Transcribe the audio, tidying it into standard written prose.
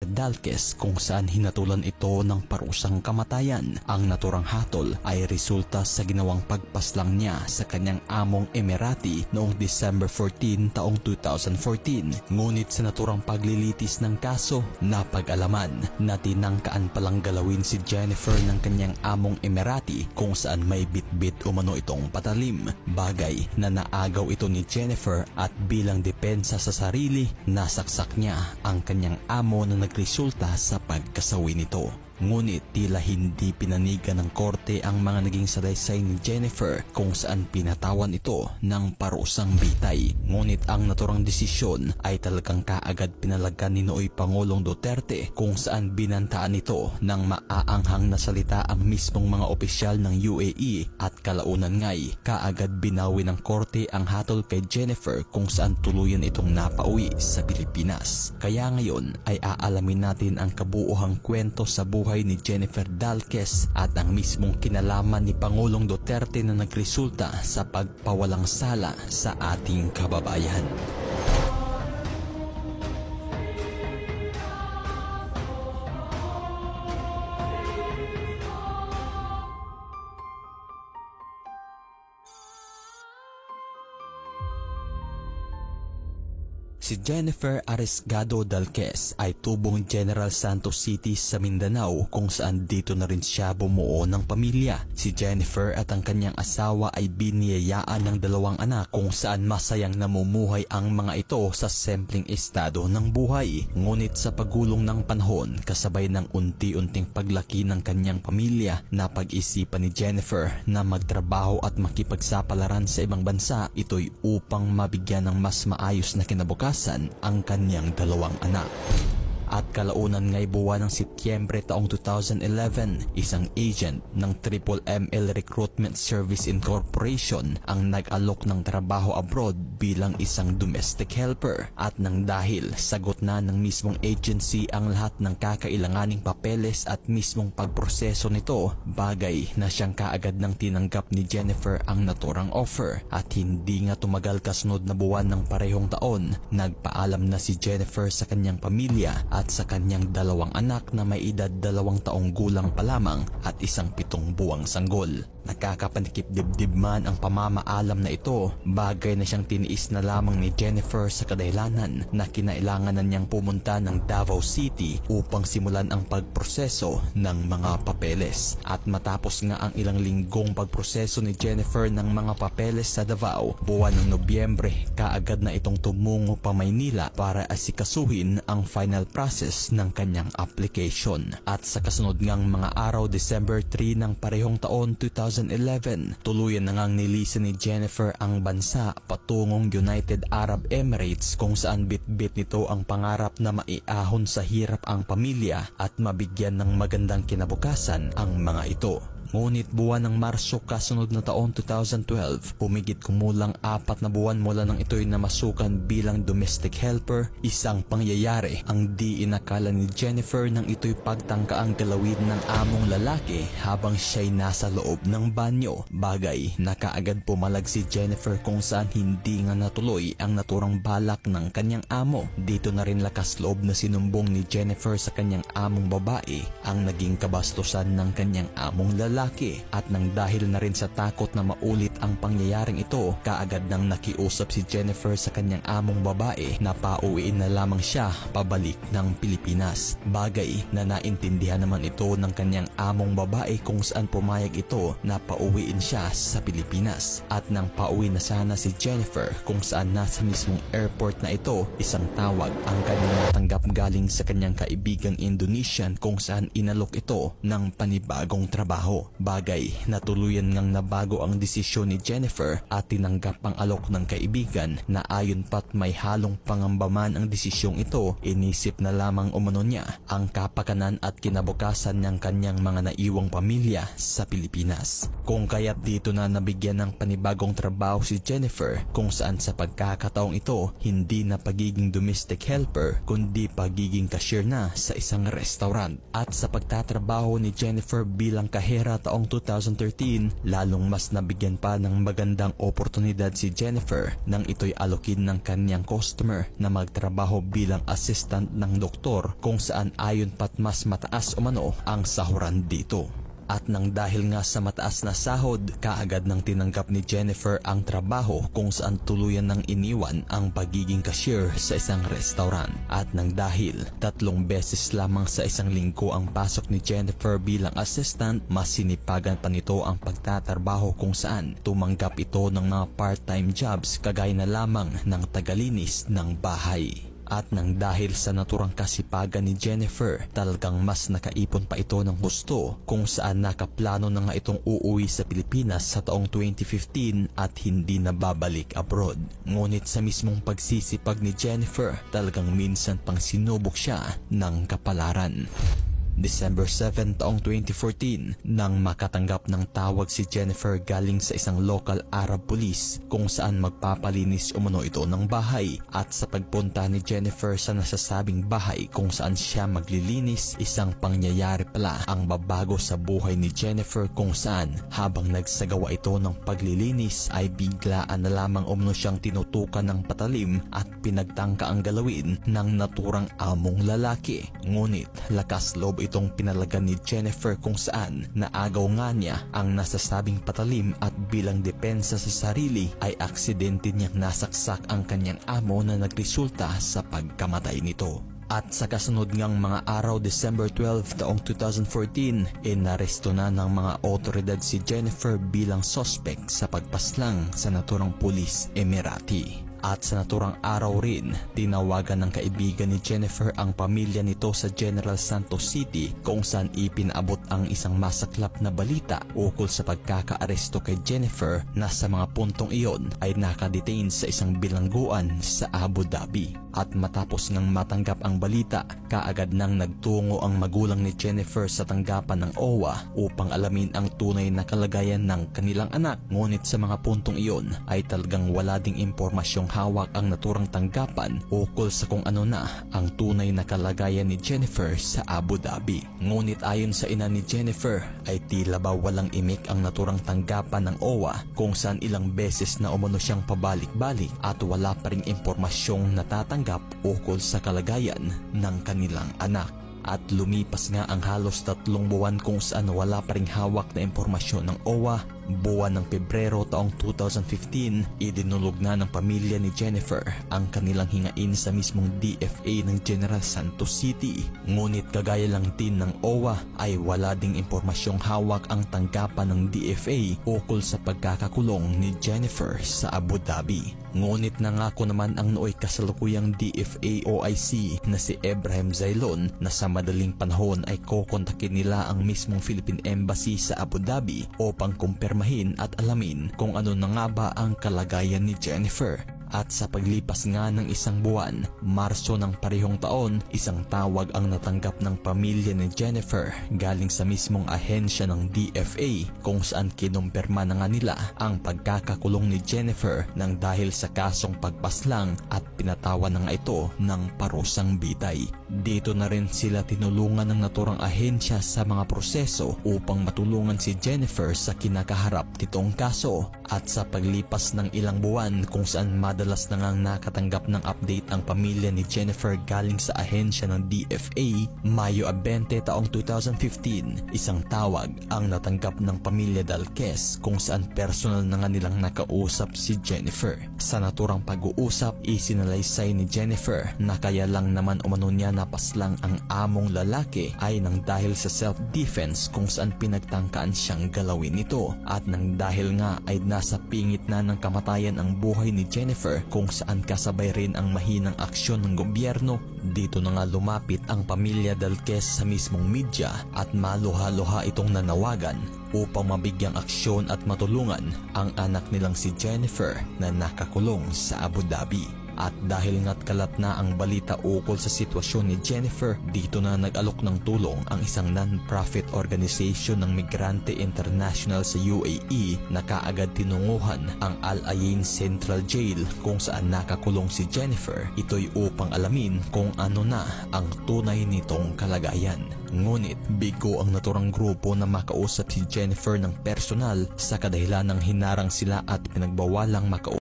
Dalquez kung saan hinatulan ito ng parusang kamatayan. Ang naturang hatol ay resulta sa ginawang pagpaslang niya sa kanyang among Emirati noong December 14 taong 2014. Ngunit sa naturang paglilitis ng kaso, napag-alaman na tinangkaan palang galawin si Jennifer ng kanyang among Emirati kung saan may bitbit umano itong patalim. Bagay na naagaw ito ni Jennifer at bilang depensa sa sarili, nasaksak niya ang kanyang amo na resulta sa pagkasawi nito. Ngunit tila hindi pinanigan ng korte ang mga naging salaysay ni Jennifer kung saan pinatawan ito ng parusang bitay. Ngunit ang naturang desisyon ay talagang kaagad pinalagyan ni Nooy Pangulong Duterte kung saan binantaan ito ng maaanghang na salita ang mismong mga opisyal ng UAE at kalaunan nga'y kaagad binawi ng korte ang hatol kay Jennifer kung saan tuluyan itong napauwi sa Pilipinas. Kaya ngayon ay aalamin natin ang kabuuhang kwento sa buhay ni Jennifer Dalquez at ang mismong kinalaman ni Pangulong Duterte na nagresulta sa pagpawalang sala sa ating kababayan. Si Jennifer Arriesgado Dalquez ay tubong General Santos City sa Mindanao kung saan dito na rin siya bumuo ng pamilya. Si Jennifer at ang kanyang asawa ay biniyayaan ng dalawang anak kung saan masayang namumuhay ang mga ito sa simpleng estado ng buhay. Ngunit sa pagulong ng panahon kasabay ng unti-unting paglaki ng kanyang pamilya, napag-isipan ni Jennifer na magtrabaho at makipagsapalaran sa ibang bansa, ito'y upang mabigyan ng mas maayos na kinabukasan ang kanyang dalawang anak. At kalaunan nga'y buwan ng Setyembre taong 2011, isang agent ng Triple ML Recruitment Service Incorporation ang nag-alok ng trabaho abroad bilang isang domestic helper. At nang dahil sagot na ng mismong agency ang lahat ng kakailanganing papeles at mismong pagproseso nito, bagay na siyang kaagad nang tinanggap ni Jennifer ang naturang offer. At hindi nga tumagal kasunod na buwan ng parehong taon, nagpaalam na si Jennifer sa kanyang pamilya at sa kanyang dalawang anak na may edad 2 taong gulang pa lamang at 7 buwang sanggol. Nakakapanikip dibdib man ang pamamaalam na ito, bagay na siyang tiniis na lamang ni Jennifer sa kadahilanan na kinailangan na niyang pumunta ng Davao City upang simulan ang pagproseso ng mga papeles. At matapos nga ang ilang linggong pagproseso ni Jennifer ng mga papeles sa Davao, buwan ng Nobyembre, kaagad na itong tumungo pa Maynila para asikasuhin ang final process ng kanyang application. At sa kasunod ngang mga araw, December 3 ng parehong taon 2011, tuluyan na ngang nilisan ni Jennifer ang bansa patungong United Arab Emirates kung saan bitbit nito ang pangarap na maiahon sa hirap ang pamilya at mabigyan ng magandang kinabukasan ang mga ito. Ngunit buwan ng Marso kasunod na taon 2012, humigit kumulang 4 na buwan mula nang ito'y namasukan bilang domestic helper, isang pangyayari ang di inakala ni Jennifer nang ito'y pagtangkaang galawin ng among lalaki habang siya'y nasa loob ng banyo. Bagay na kaagad pumalag si Jennifer kung saan hindi nga natuloy ang naturang balak ng kanyang amo. Dito na rin lakas loob na sinumbong ni Jennifer sa kanyang among babae ang naging kabastusan ng kanyang among lalaki. At nang dahil na rin sa takot na maulit ang pangyayaring ito, kaagad nang nakiusap si Jennifer sa kanyang among babae na pauwiin na lamang siya pabalik ng Pilipinas. Bagay na naintindihan naman ito ng kanyang among babae kung saan pumayag ito na pauwiin siya sa Pilipinas. At nang pauwi na sana si Jennifer kung saan nasa mismong airport na ito, isang tawag ang kanyang natanggap galing sa kanyang kaibigang Indonesian kung saan inalok ito ng panibagong trabaho. Bagay na tuluyan ngang nabago ang desisyon ni Jennifer at tinanggap ang alok ng kaibigan na ayon pat may halong pangambaman ang desisyong ito, inisip na lamang umano niya ang kapakanan at kinabukasan ng kanyang mga naiwang pamilya sa Pilipinas. Kung kaya't dito na nabigyan ng panibagong trabaho si Jennifer kung saan sa pagkakataong ito hindi na pagiging domestic helper kundi pagiging cashier na sa isang restaurant. At sa pagtatrabaho ni Jennifer bilang kahera primavera taong 2013, lalong mas nabigyan pa ng magandang oportunidad si Jennifer nang ito'y alokin ng kanyang customer na magtrabaho bilang assistant ng doktor, kung saan ayon pat mas mataas umano ang sahuran dito. At nang dahil nga sa mataas na sahod, kaagad nang tinanggap ni Jennifer ang trabaho, kung saan tuluyan nang iniwan ang pagiging cashier sa isang restaurant. At nang dahil 3 beses lamang sa isang linggo ang pasok ni Jennifer bilang assistant, mas sinipagan pa nito ang pagtatrabaho, kung saan tumanggap ito ng mga part-time jobs kagaya na lamang ng tagalinis ng bahay. At nang dahil sa naturang kasipagan ni Jennifer, talagang mas nakaipon pa ito ng gusto, kung saan nakaplano na nga itong uuwi sa Pilipinas sa taong 2015 at hindi na babalik abroad. Ngunit sa mismong pagsisipag ni Jennifer, talagang minsan pang sinubok siya ng kapalaran. December 7 taong 2014 nang makatanggap ng tawag si Jennifer galing sa isang local Arab police, kung saan magpapalinis umano ito ng bahay. At sa pagpunta ni Jennifer sa nasasabing bahay kung saan siya maglilinis, isang pangyayari pala ang babago sa buhay ni Jennifer, kung saan habang nagsagawa ito ng paglilinis ay biglaan na lamang umano siyang tinutukan ng patalim at pinagtangka ang galawin ng naturang among lalaki. Ngunit lakas loob itong pinalagan ni Jennifer, kung saan naagaw nga niya ang nasasabing patalim at bilang depensa sa sarili ay aksidente niyang nasaksak ang kanyang amo na nagresulta sa pagkamatay nito. At sa kasunod ngang mga araw, December 12 taong 2014, inaresto na ng mga otoridad si Jennifer bilang suspect sa pagpaslang sa naturang pulis Emirati. At sa naturang araw rin, tinawagan ng kaibigan ni Jennifer ang pamilya nito sa General Santos City, kung saan ipinaabot ang isang masaklap na balita ukol sa pagkakaaresto kay Jennifer, na sa mga puntong iyon ay nakadetain sa isang bilangguan sa Abu Dhabi. At matapos ngang matanggap ang balita, kaagad nang nagtungo ang magulang ni Jennifer sa tanggapan ng OWA upang alamin ang tunay na kalagayan ng kanilang anak. Ngunit sa mga puntong iyon ay talagang wala ding impormasyong hawak ang naturang tanggapan ukol sa kung ano na ang tunay na kalagayan ni Jennifer sa Abu Dhabi. Ngunit ayon sa ina ni Jennifer ay tila ba walang imik ang naturang tanggapan ng OWA, kung saan ilang beses na umano siyang pabalik-balik at wala pa ring impormasyong natatanggap ukol sa kalagayan ng kanilang anak. At lumipas nga ang halos 3 buwan kung saan wala pa ring hawak na impormasyon ng OWA. Buwan ng Pebrero taong 2015, idinulog na ng pamilya ni Jennifer ang kanilang hingain sa mismong DFA ng General Santos City. Ngunit kagaya lang din ng OWA ay wala ding impormasyong hawak ang tanggapan ng DFA ukol sa pagkakakulong ni Jennifer sa Abu Dhabi. Ngunit nangako naman ang nooy kasalukuyang DFA OIC na si Ebrahim Zailon na sa madaling panahon ay kokontakin nila ang mismong Philippine Embassy sa Abu Dhabi upang kumpirmahin at alamin kung ano na nga ba ang kalagayan ni Jennifer. At sa paglipas nga ng 1 buwan, Marso ng parehong taon, isang tawag ang natanggap ng pamilya ni Jennifer galing sa mismong ahensya ng DFA, kung saan kinumpirma na nga nila ang pagkakakulong ni Jennifer nang dahil sa kasong pagpaslang at pinatawan na nga ito ng parusang bitay. Dito na rin sila tinulungan ng naturang ahensya sa mga proseso upang matulungan si Jennifer sa kinakaharap nitong kaso. At sa paglipas ng ilang buwan kung saan madalas na ngang nakatanggap ng update ang pamilya ni Jennifer galing sa ahensya ng DFA, Mayo 20 taong 2015, isang tawag ang natanggap ng pamilya Dalquez kung saan personal na nga nilang nakausap si Jennifer. Sa naturang pag-uusap, isinalaysay ni Jennifer na kaya lang naman umano niya napaslang ang among lalaki ay nang dahil sa self-defense kung saan pinagtangkaan siyang galawin ito, at nang dahil nga ay nasa pingit na ng kamatayan ang buhay ni Jennifer kung saan kasabay rin ang mahinang aksyon ng gobyerno. Dito na nga lumapit ang pamilya Dalquez sa mismong media at maluha-luha itong nanawagan upang mabigyang aksyon at matulungan ang anak nilang si Jennifer na nakakulong sa Abu Dhabi. At dahil nga't kalat na ang balita ukol sa sitwasyon ni Jennifer, dito na nag-alok ng tulong ang isang non-profit organization ng Migrante International sa UAE na kaagad tinunguhan ang Al Ain Central Jail kung saan nakakulong si Jennifer. Ito'y upang alamin kung ano na ang tunay nitong kalagayan. Ngunit bigo ang naturang grupo na makausap si Jennifer ng personal sa kadahilan ng hinarang sila at pinagbawalang makausap